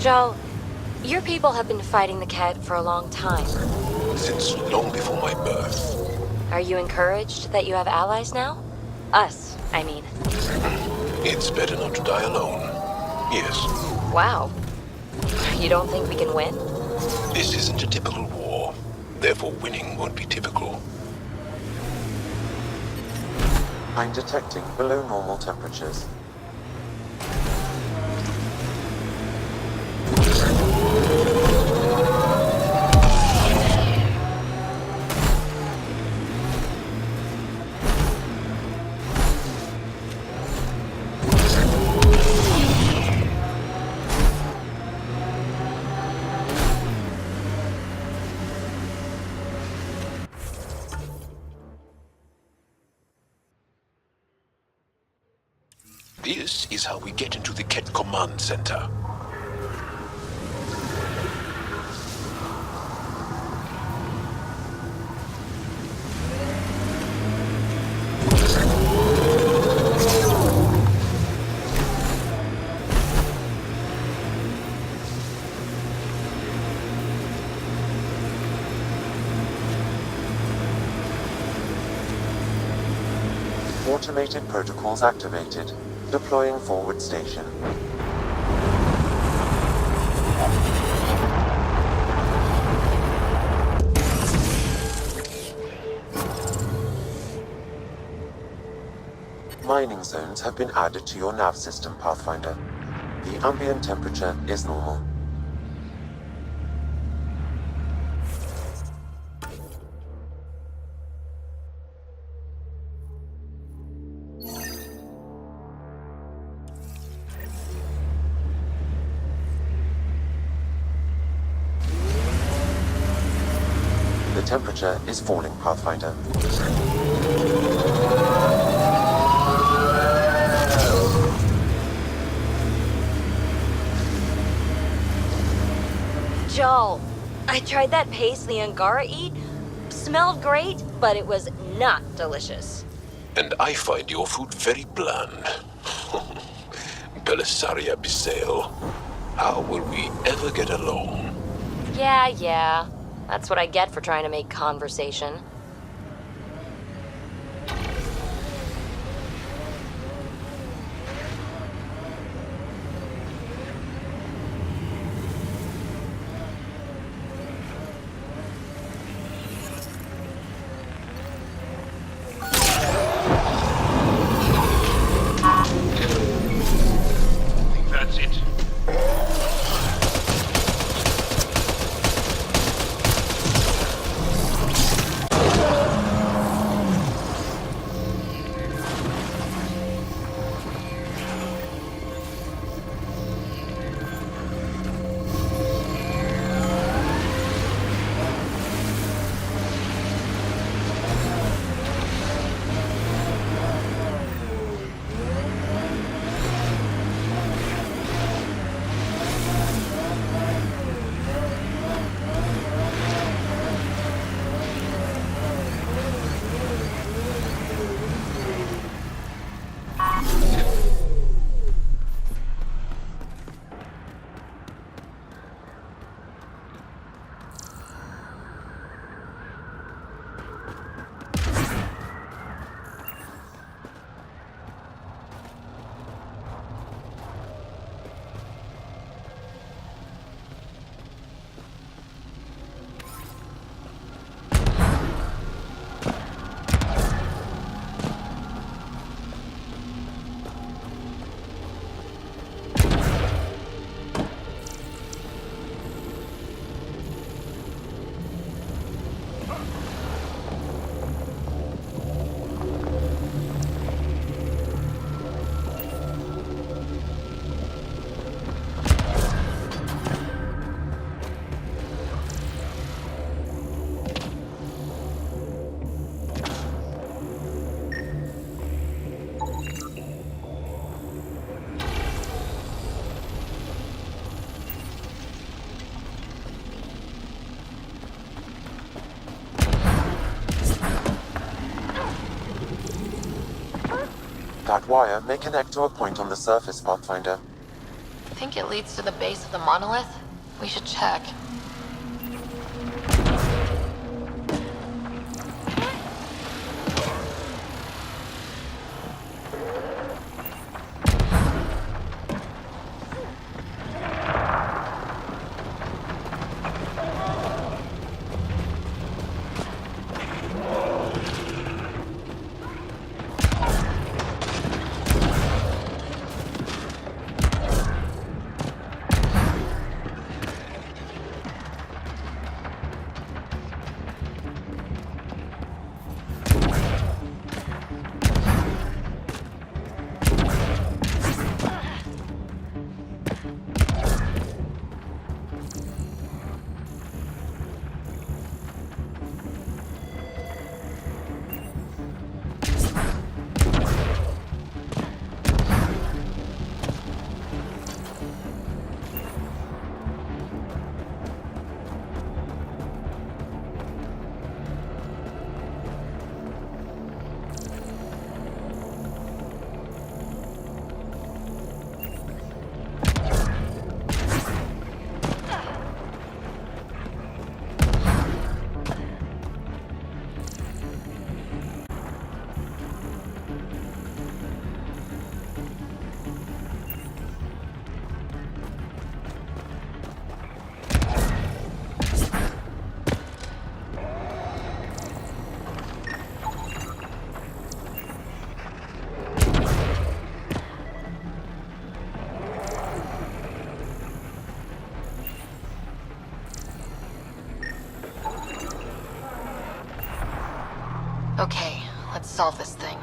Joe, your people have been fighting the Kett for a long time. Since long before my birth. Are you encouraged that you have allies now? Us, I mean. It's better not to die alone. Yes. Wow. You don't think we can win? This isn't a typical war. Therefore, winning won't be typical. I'm detecting below normal temperatures. This is how we get into the Kett Command Center. Automated protocols activated. Deploying forward station. Mining zones have been added to your nav system, Pathfinder. The ambient temperature is normal. The temperature is falling, Pathfinder. Joel, I tried that paste the Angara eat. Smelled great, but it was not delicious. And I find your food very bland. Belisaria Bisail. How will we ever get along? Yeah. That's what I get for trying to make conversation. That's it. That wire may connect to a point on the surface, Pathfinder. think it leads to the base of the monolith? We should check. Okay, let's solve this thing.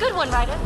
Good one, Ryder.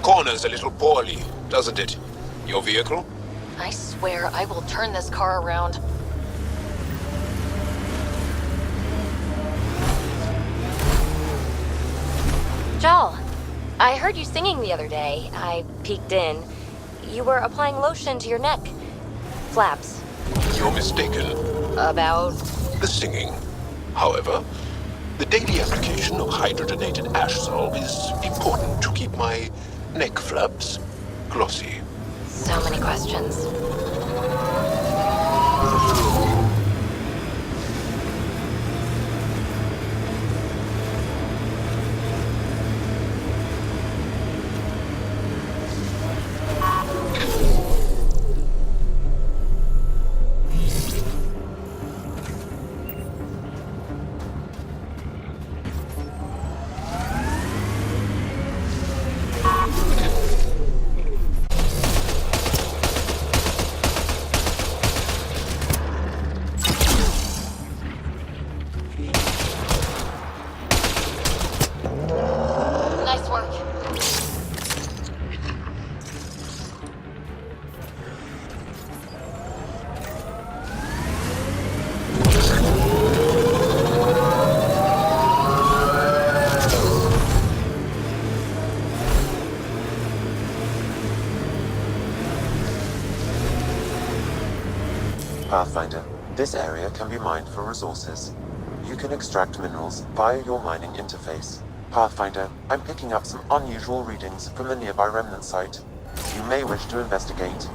Corners a little poorly, doesn't it? Your vehicle? I swear I will turn this car around. Jal, I heard you singing the other day. I peeked in. You were applying lotion to your neck. Flaps. You're mistaken. About... The singing. However, the daily application of hydrogenated ash salve is important to keep my neck flaps glossy. So many questions. Pathfinder, this area can be mined for resources. You can extract minerals via your mining interface. Pathfinder, I'm picking up some unusual readings from the nearby remnant site. You may wish to investigate.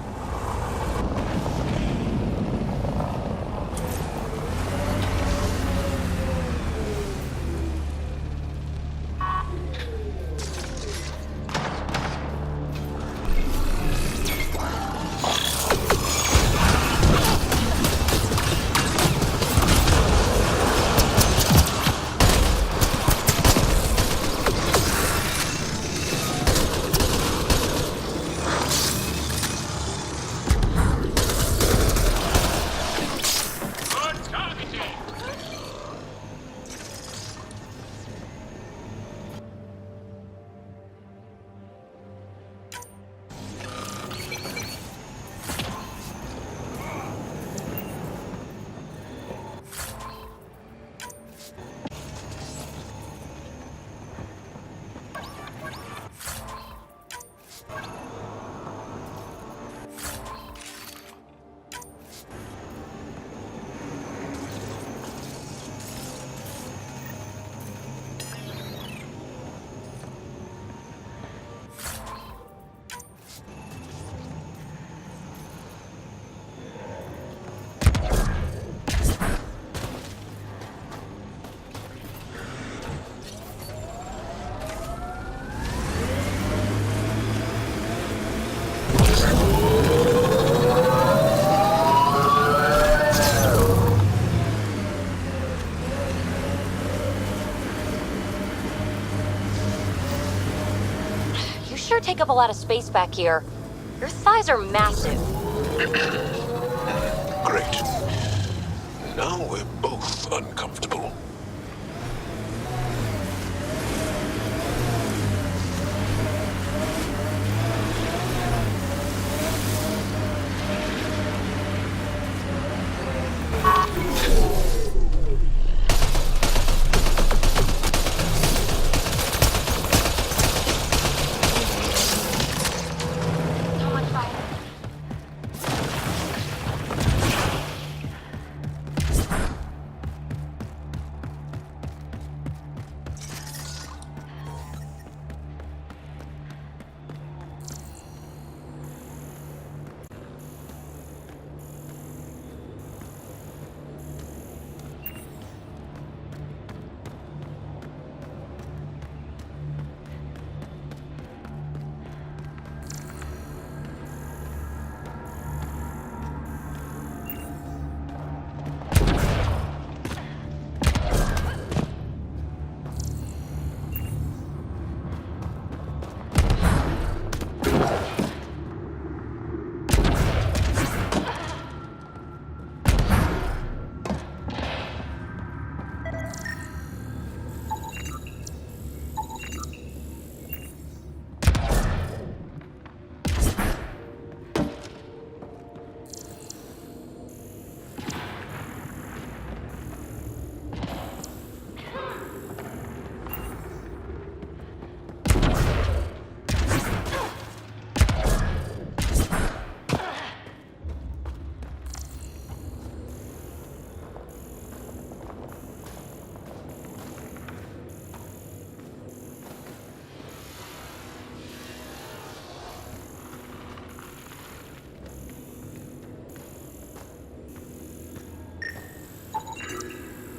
Sure take up a lot of space back here. Your thighs are massive. Great. Now we're both uncomfortable.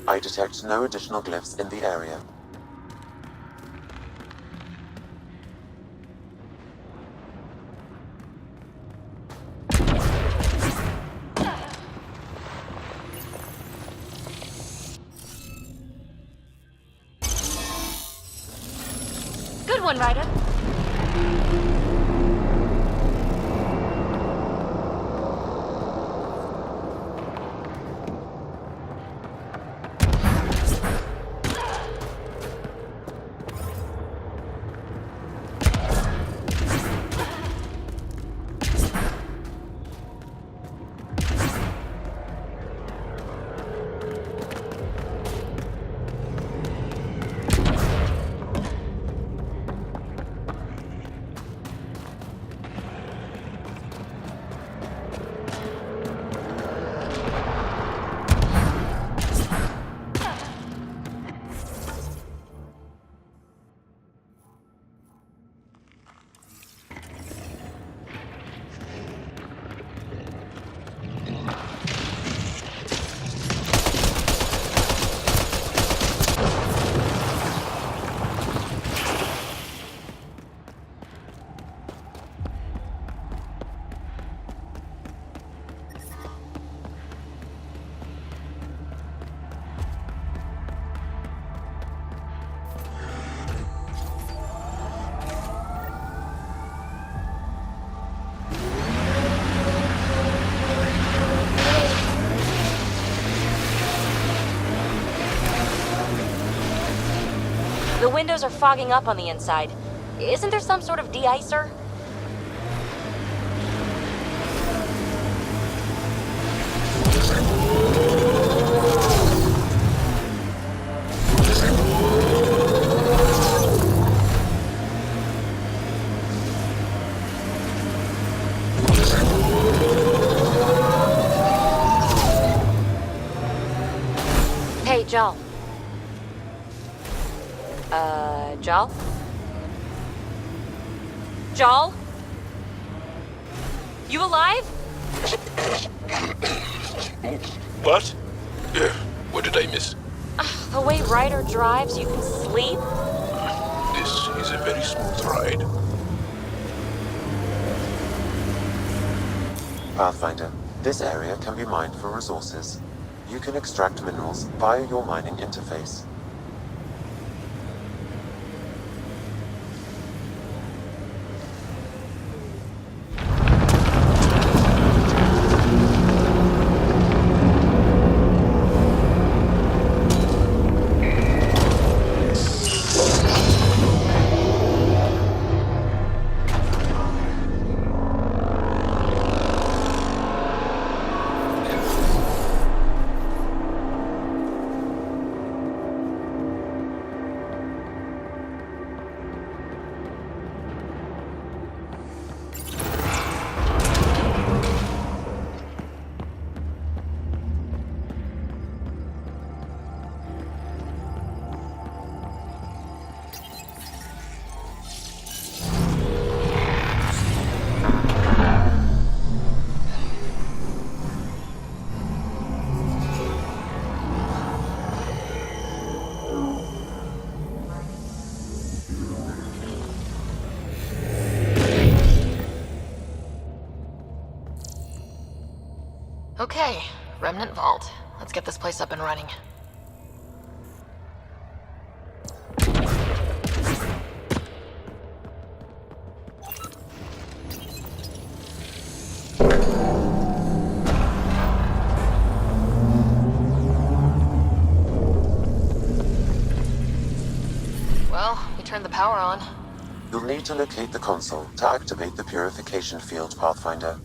I detect no additional glyphs in the area. Good one, Ryder. The windows are fogging up on the inside. Isn't there some sort of de-icer? Hey, Jal. Jal? Jal? You alive? What? What did I miss? The way Ryder drives, you can sleep? This is a very smooth ride. Pathfinder, this area can be mined for resources. You can extract minerals via your mining interface. Okay, Remnant Vault. Let's get this place up and running. Well, we turned the power on. You'll need to locate the console to activate the purification field, Pathfinder.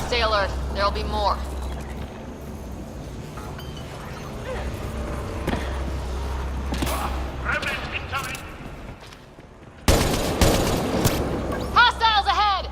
Stay alert. There'll be more. Hostiles ahead!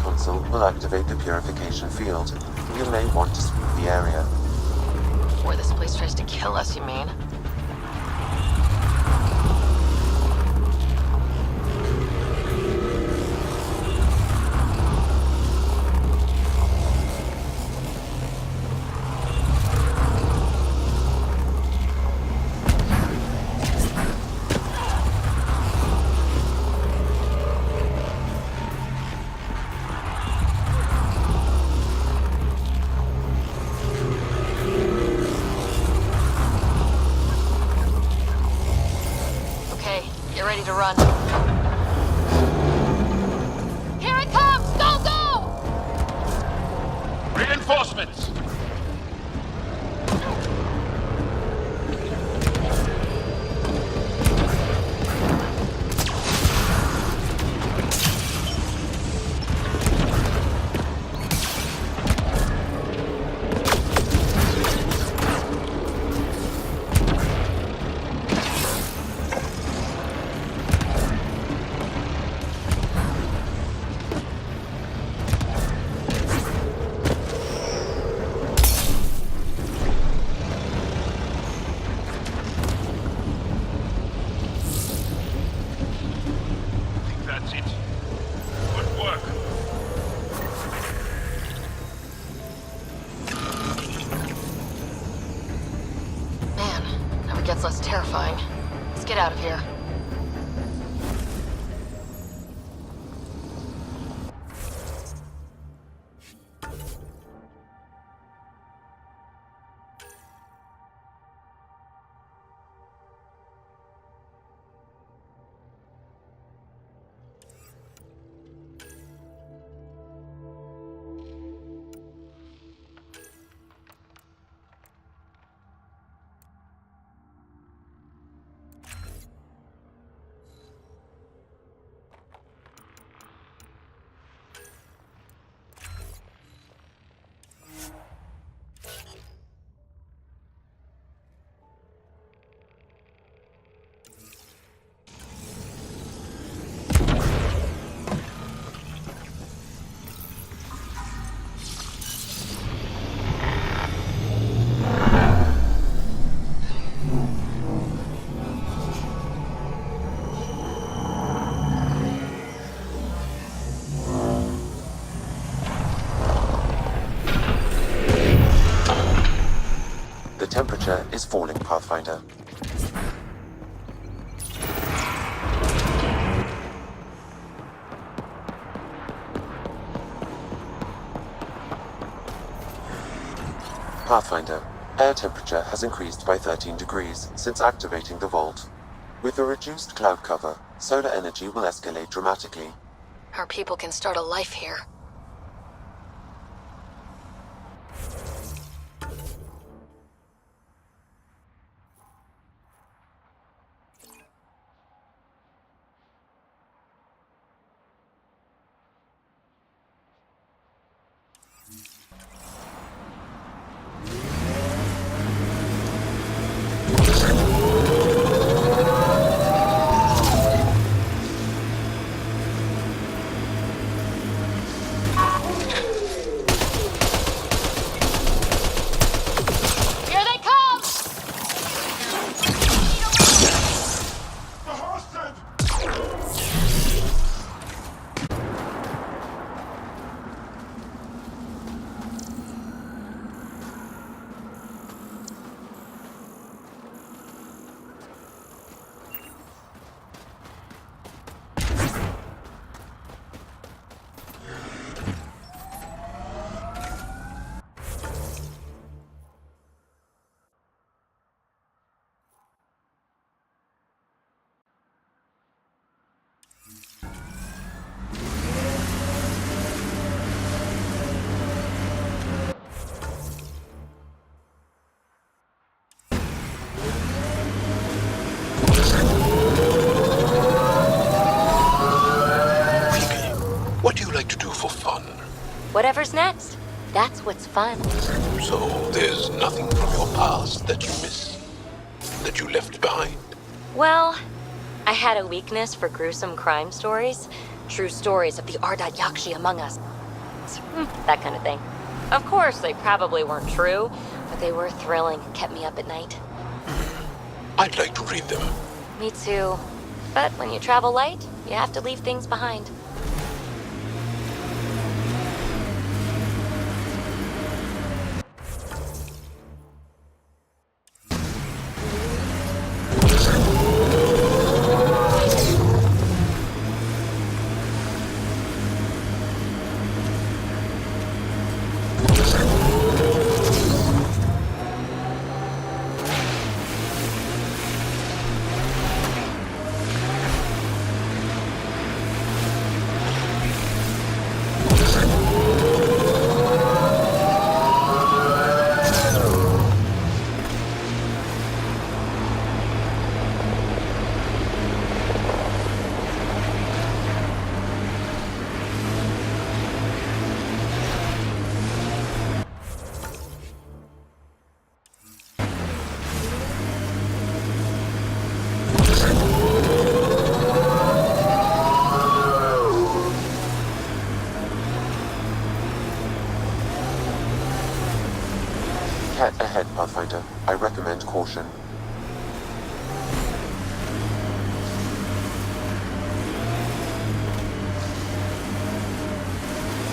console will activate the purification field. You may want to sweep the area. Before this place tries to kill us, you mean? Get ready to run. Here it comes! Go, go! Reinforcements! That's it. Good work. Man, never gets less terrifying. Let's get out of here. The temperature is falling, Pathfinder. Pathfinder, air temperature has increased by 13 degrees since activating the vault. With a reduced cloud cover, solar energy will escalate dramatically. Our people can start a life here. Whatever's next, that's what's fun. So there's nothing from your past that you miss? That you left behind? Well, I had a weakness for gruesome crime stories. True stories of the Ardat Yakshi among us. facts, that kind of thing. Of course, they probably weren't true, but they were thrilling and kept me up at night. I'd like to read them. Me too. But when you travel light, you have to leave things behind. Cat ahead, Pathfinder. I recommend caution.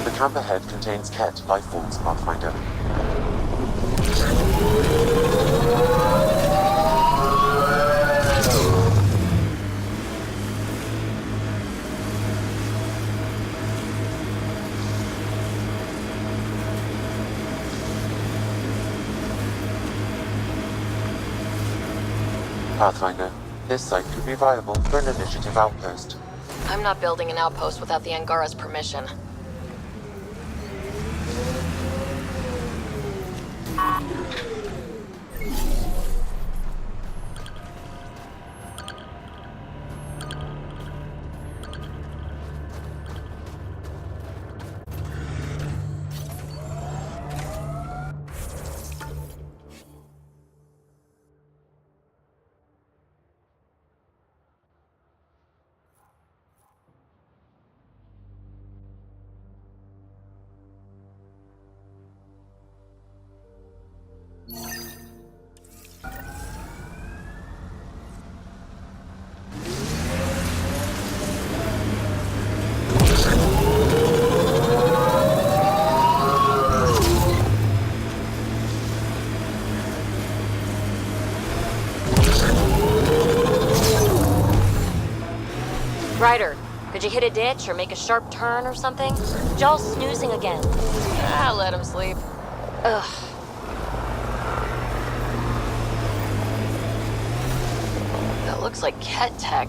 The camp ahead contains cat life forms, Pathfinder. Pathfinder, this site could be viable for an initiative outpost. I'm not building an outpost without the Angara's permission. Ryder, could you hit a ditch or make a sharp turn or something? Jall's snoozing again. Ah, let him sleep. Ugh. That looks like Ket tech.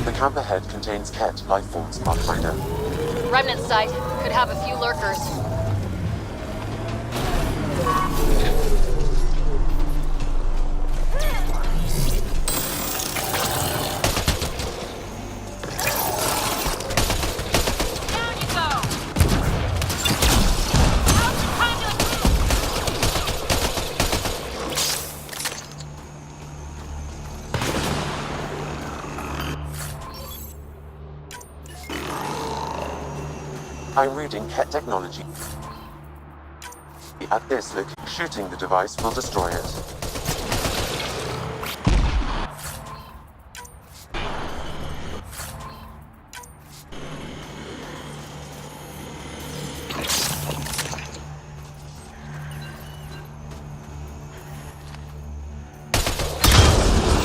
The camp ahead contains cat life forms, Pathfinder. Remnant site. Could have a few lurkers. I'm reading cat technology. At this location, shooting the device will destroy it.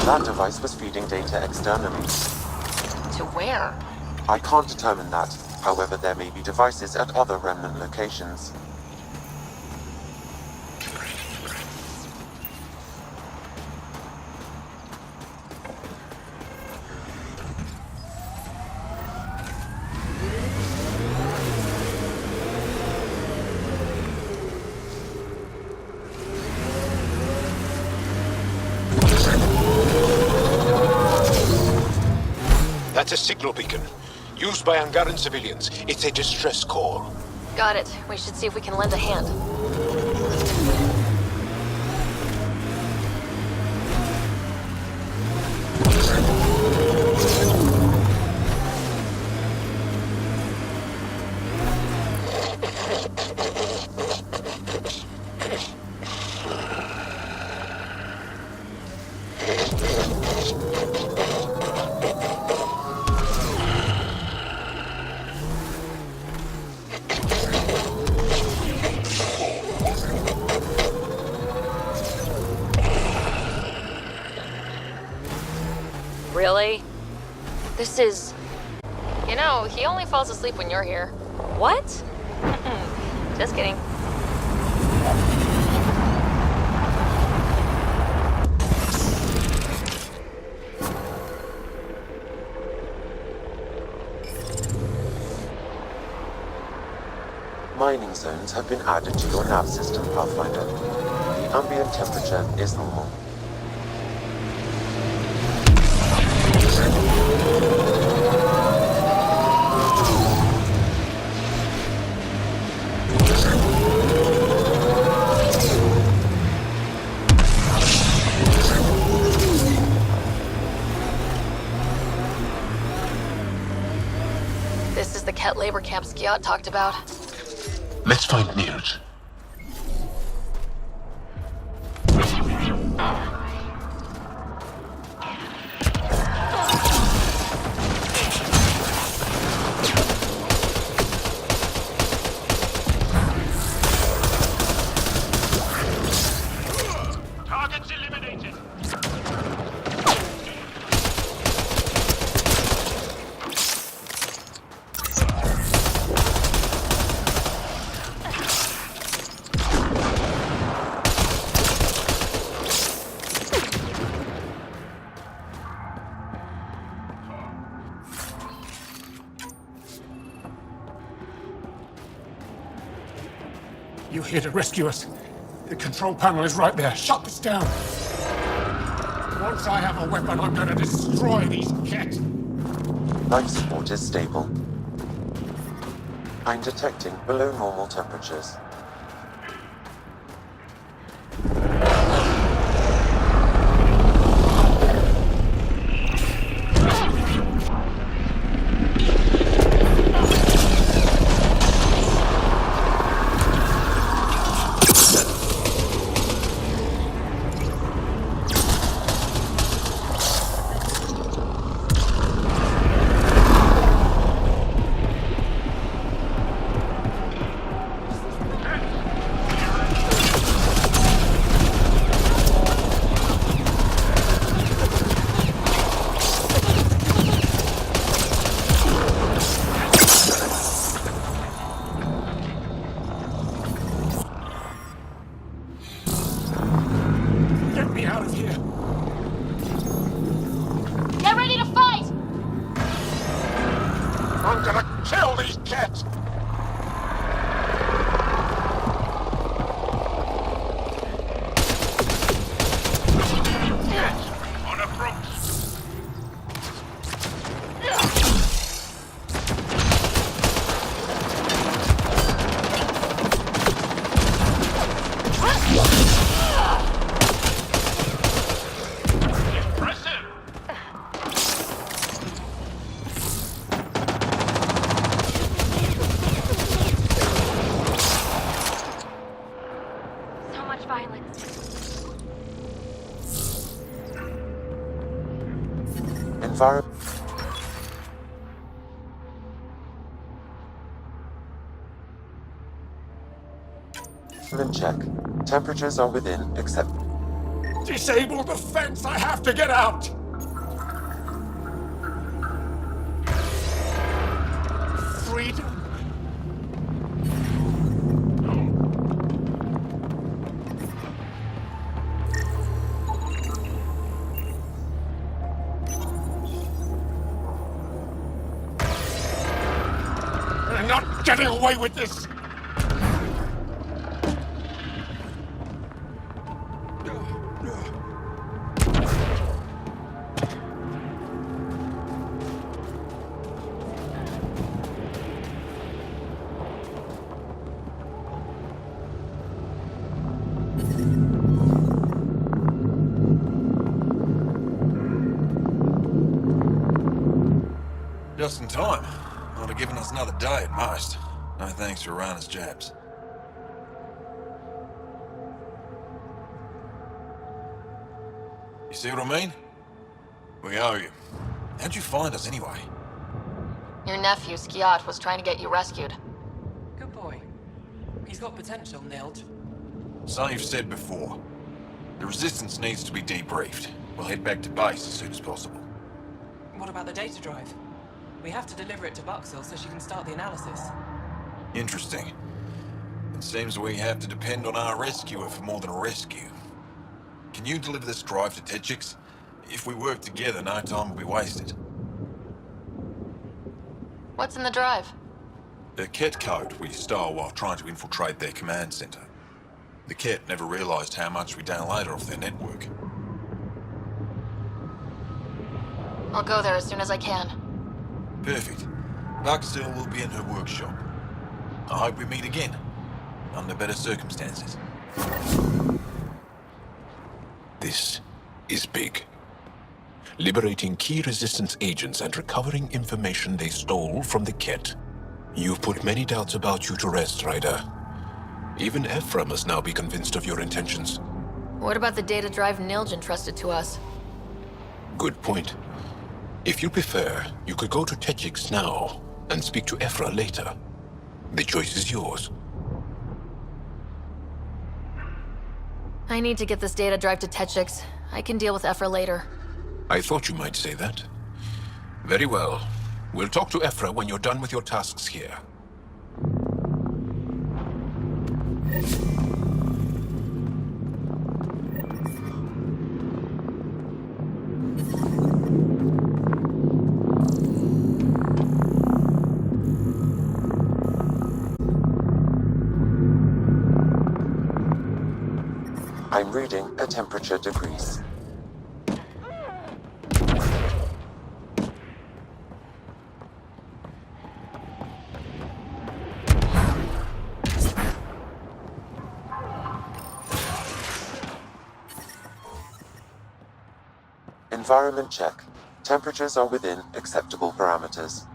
That device was feeding data externally. To where? I can't determine that. However, there may be devices at other remnant locations. That's a signal beacon. Used by Angaran civilians. It's a distress call. Got it. We should see if we can lend a hand. This is... You know, he only falls asleep when you're here. what? Just kidding. Mining zones have been added to your nav system, Pathfinder. The ambient temperature is normal. This is the Ket labor camp Skiot talked about. Let's find Nils. Targets eliminated. You're here to rescue us. The control panel is right there. Shut this down. Once I have a weapon, I'm going to destroy these Ket. Life support is stable. I'm detecting below normal temperatures. Get me out of here. Get ready to fight! I'm going to kill these Ket. On approach. Impressive. So much violence. Environment. Check. Temperatures are within except. Disable the fence. I have to get out. Freedom. They're not getting away with this. Just in time. Would have given us another day at most. No thanks for Rana's jabs. You see what I mean? We owe you. How'd you find us anyway? Your nephew, Skiot, was trying to get you rescued. Good boy. He's got potential, Nild. Something you've said before. The Resistance needs to be debriefed. We'll head back to base as soon as possible. What about the data drive? We have to deliver it to Buxel so she can start the analysis. Interesting. It seems we have to depend on our rescuer for more than a rescue. Can you deliver this drive to Tetchix? If we work together, no time will be wasted. What's in the drive? The Ket code we stole while trying to infiltrate their command center. The Ket never realized how much we downloaded off their network. I'll go there as soon as I can. Perfect. Buxel will be in her workshop. I hope we meet again, under better circumstances. This is big. Liberating key resistance agents and recovering information they stole from the Ket. You've put many doubts about you to rest, Ryder. Even Ephra must now be convinced of your intentions. What about the data drive Nilj entrusted to us? Good point. If you prefer, you could go to Tetchix now and speak to Ephra later. The choice is yours. I need to get this data drive to Tetchix. I can deal with Ephra later. I thought you might say that. Very well. We'll talk to Ephra when you're done with your tasks here. I'm reading a temperature decrease. Environment check. Temperatures are within acceptable parameters.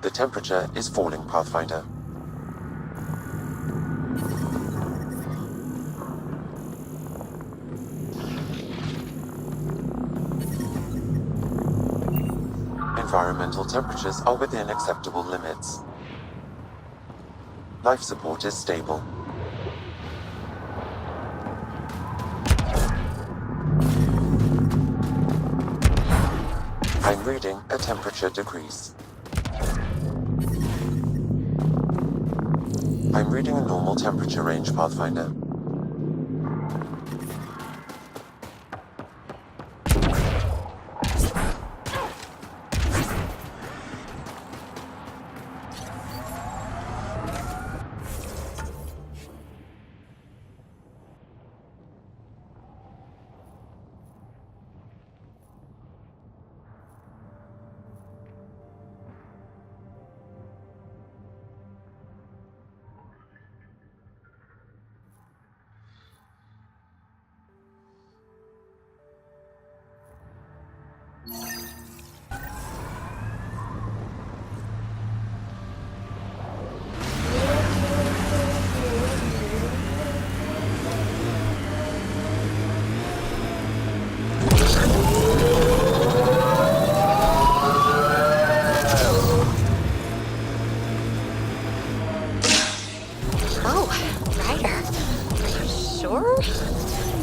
The temperature is falling, Pathfinder. Environmental temperatures are within acceptable limits. Life support is stable. I'm reading a temperature decrease. I'm reading a normal temperature range, Pathfinder.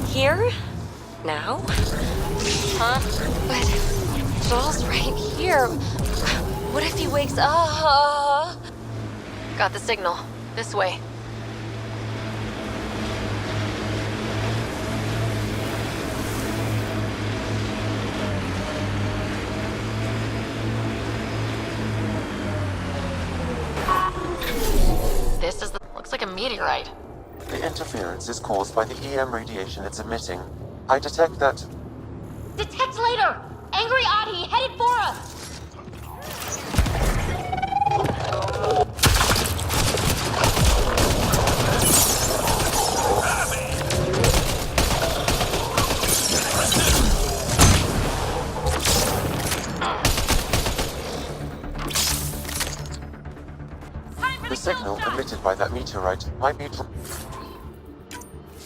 Here? Now? Huh? But Joel's right here. What if he wakes up? Got the signal. This way. This is the... looks like a meteorite. The interference is caused by the EM radiation it's emitting. I detect that... Detect later! Angry Adi headed for us! The signal emitted by that meteorite might be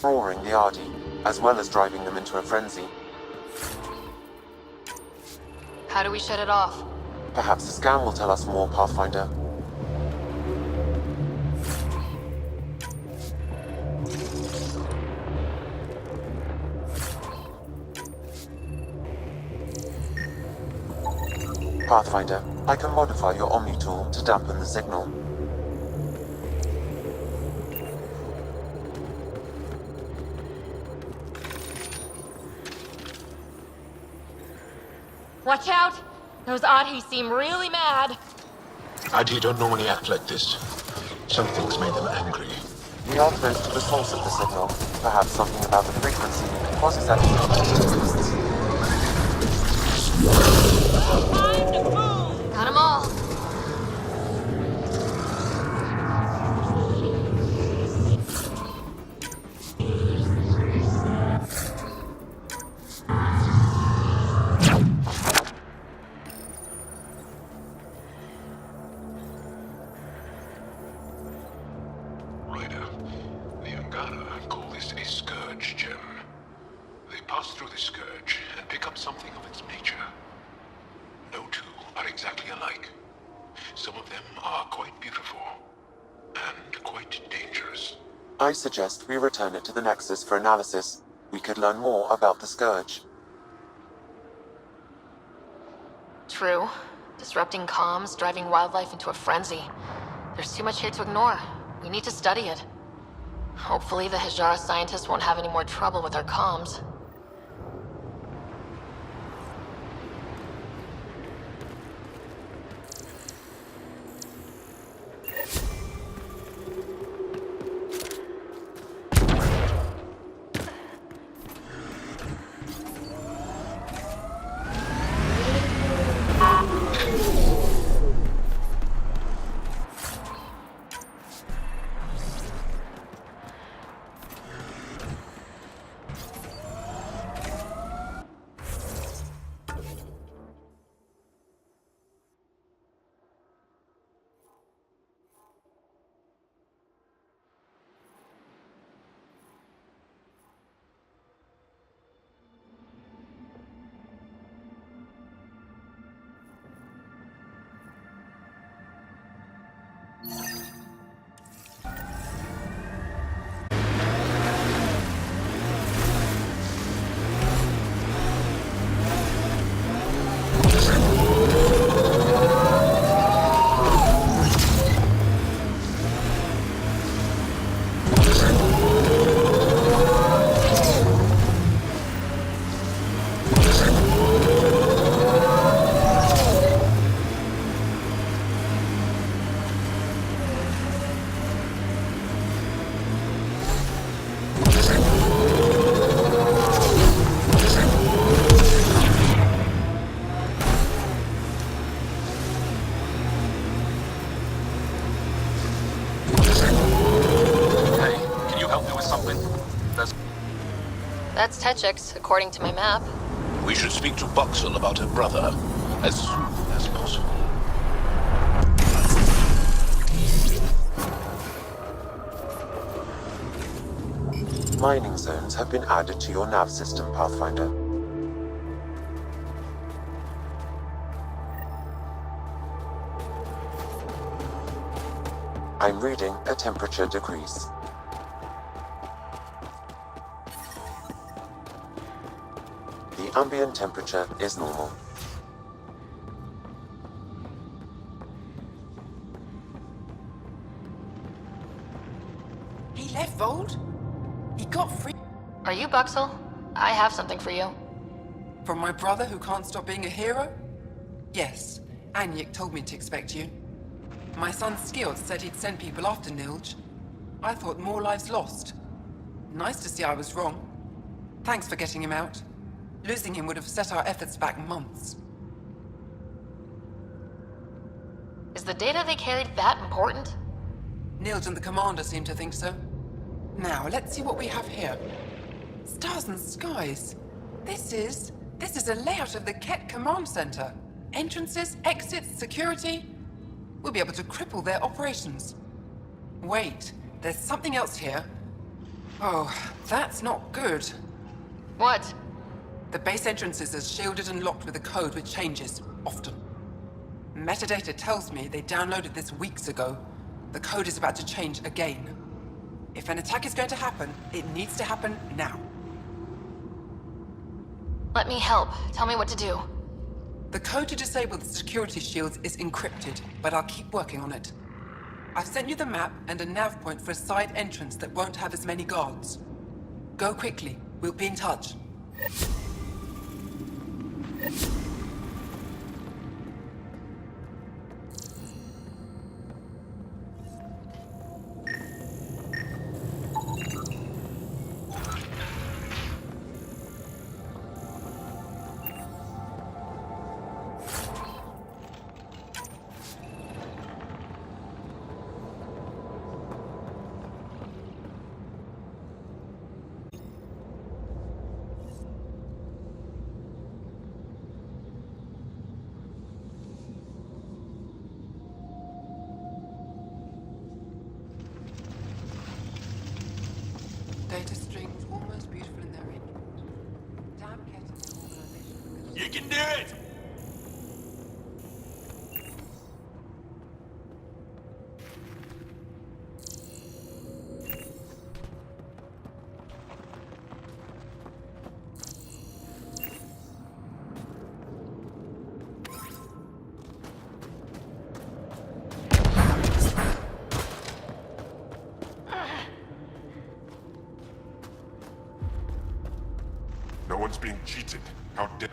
drawing the Ardi, as well as driving them into a frenzy. How do we shut it off? Perhaps the scan will tell us more, Pathfinder. Pathfinder, I can modify your Omni tool to dampen the signal. Watch out! Those Adhi seem really mad. Adi don't normally act like this. Something's made them angry. We are close to the source of the signal. Perhaps something about the frequency causes that boosts. Got 'em all. Ryder, the Angara call this a scourge gem. They pass through the scourge and pick up something of its nature. No two are exactly alike. Some of them are quite beautiful and quite dangerous. I suggest we return it to the Nexus for analysis. We could learn more about the Scourge. True. Disrupting comms, driving wildlife into a frenzy. There's too much here to ignore. We need to study it. Hopefully the Hijara scientists won't have any more trouble with our comms. That's Techix, according to my map. We should speak to Buxel about her brother as soon as possible. Mining zones have been added to your nav system, Pathfinder. I'm reading a temperature decrease. The ambient temperature is normal. He left Vold? He got free Are you Buxel? I have something for you. from my brother who can't stop being a hero? Yes, Anyik told me to expect you. My son Skioth said he'd send people after Nilj. I thought more lives lost. Nice to see I was wrong. Thanks for getting him out. Losing him would have set our efforts back months. Is the data they carried that important? Nilj and the commander seem to think so. Now, let's see what we have here. Stars and skies. This is a layout of the Ket Command Center. Entrances, exits, security. We'll be able to cripple their operations. Wait, there's something else here. Oh, that's not good. What? The base entrances are shielded and locked with a code which changes, often. Metadata tells me they downloaded this weeks ago. The code is about to change again. If an attack is going to happen, it needs to happen now. Let me help. Tell me what to do. The code to disable the security shields is encrypted, but I'll keep working on it. I've sent you the map and a nav point for a side entrance that won't have as many guards. Go quickly. We'll be in touch. Data strings almost beautiful in their input. Damn Kettle's organization. You can do it! No one's being cheated. How dare...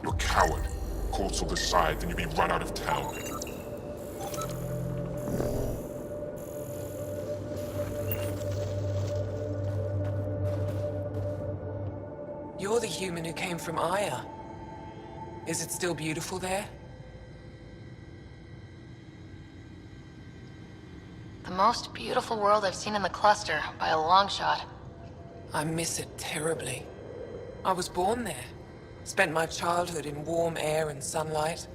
You're a coward. Caught to the side, then you'll be run out of town. You're the human who came from Aya. Is it still beautiful there? The most beautiful world I've seen in the cluster, by a long shot. I miss it terribly. I was born there. Spent my childhood in warm air and sunlight.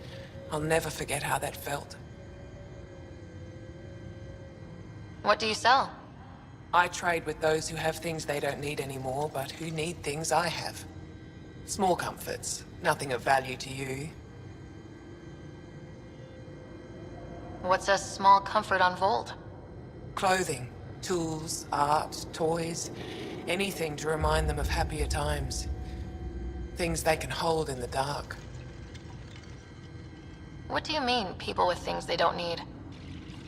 I'll never forget how that felt. What do you sell? I trade with those who have things they don't need anymore, but who need things I have. Small comforts, nothing of value to you. What's a small comfort on Vold? Clothing, tools, art, toys, anything to remind them of happier times. Things they can hold in the dark. What do you mean, people with things they don't need?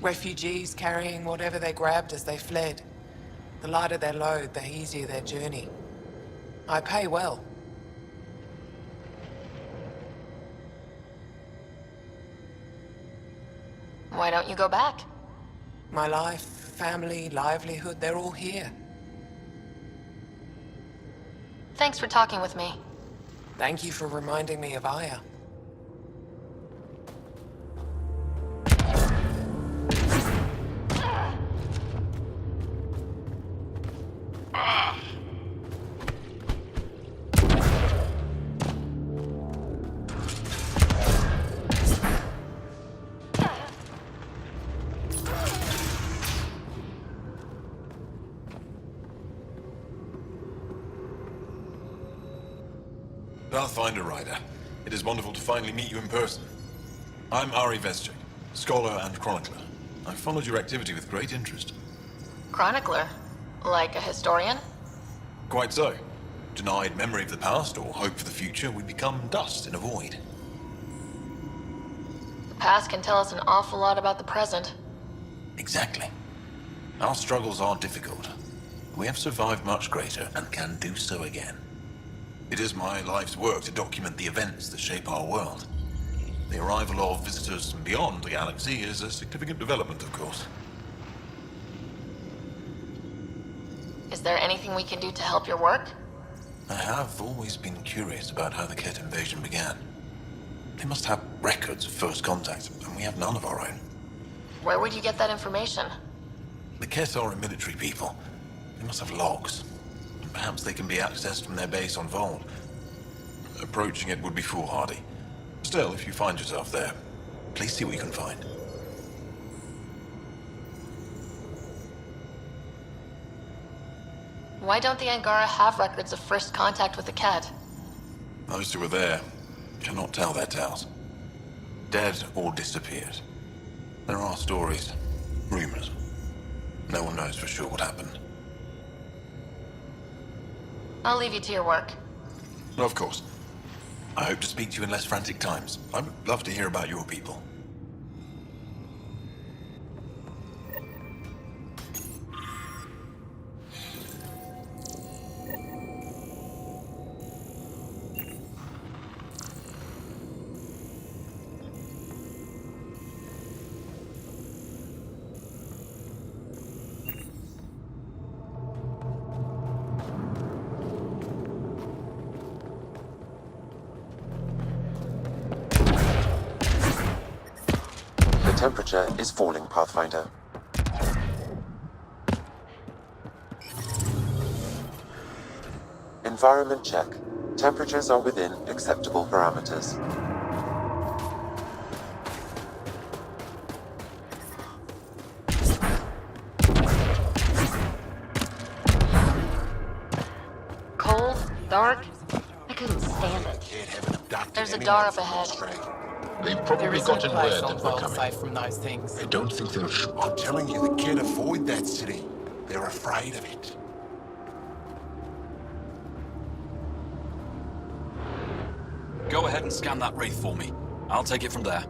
Refugees carrying whatever they grabbed as they fled. The lighter their load, the easier their journey. I pay well. Why don't you go back? My life, family, livelihood, they're all here. Thanks for talking with me. Thank you for reminding me of Aya. Pathfinder Rider, it is wonderful to finally meet you in person. I'm Ari Vezchik, scholar and chronicler. I've followed your activity with great interest. Chronicler? Like a historian? Quite so. Denied memory of the past or hope for the future, we become dust in a void. The past can tell us an awful lot about the present. Exactly. Our struggles are difficult. We have survived much greater and can do so again. It is my life's work to document the events that shape our world. The arrival of visitors from beyond the galaxy is a significant development, of course. Is there anything we can do to help your work? I have always been curious about how the Ket invasion began. They must have records of first contact, and we have none of our own. Where would you get that information? The Ket are a military people. They must have logs. Perhaps they can be accessed from their base on Vol. Approaching it would be foolhardy. Still, if you find yourself there, please see what you can find. Why don't the Angara have records of first contact with the Ket? Those who were there cannot tell their tales. Dead or disappeared. There are stories, rumors. No one knows for sure what happened. I'll leave you to your work. Of course. I hope to speak to you in less frantic times. I would love to hear about your people. The temperature is falling, Pathfinder. Environment check. Temperatures are within acceptable parameters. Cold, dark. I couldn't stand it. There's a door up ahead. They've There probably is no gotten place word on that we're Vol coming. safe from those things. I don't think they'll I'm telling you, the kid avoid that city. They're afraid of it. Go ahead and scan that wraith for me. I'll take it from there.